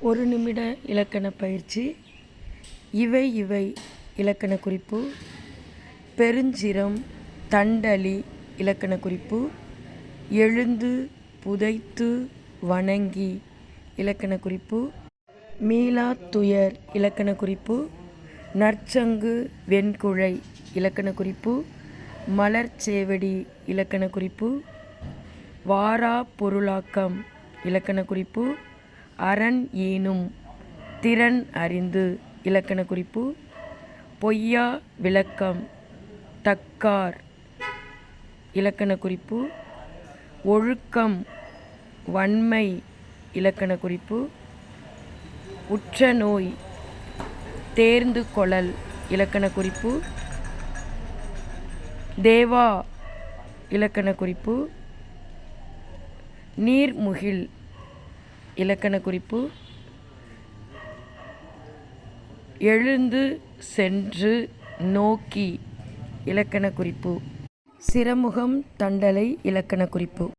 ஒரு நிமிட இலக்கண பயிற்சி. இவை இவை இலக்கண குறிப்பு. பெருஞ்சிரம் தண்டலி இலக்கண குறிப்பு. எழுந்து புதைத்து வணங்கி இலக்கண குறிப்பு. மீளாத் துயர் இலக்கண குறிப்பு. நற்சங்கு வெண்குழை இலக்கண குறிப்பு. மலர்ச்சேவடி இலக்கண குறிப்பு. வாரா பொருளாக்கம் இலக்கண குறிப்பு. அரண் ஈனும் திறன் அறிந்து இலக்கண குறிப்பு. பொய்யா விளக்கம் தக்கார் இலக்கண குறிப்பு. ஒழுக்கம் வன்மை இலக்கண குறிப்பு. உற்ற நோய் தேர்ந்து கொளல் இலக்கண குறிப்பு. தேவா இலக்கண குறிப்பு. நீர்முகில் இலக்கண குறிப்பு. எழுந்து சென்று நோக்கி இலக்கண குறிப்பு. சிரமுகம் தண்டலை இலக்கண குறிப்பு.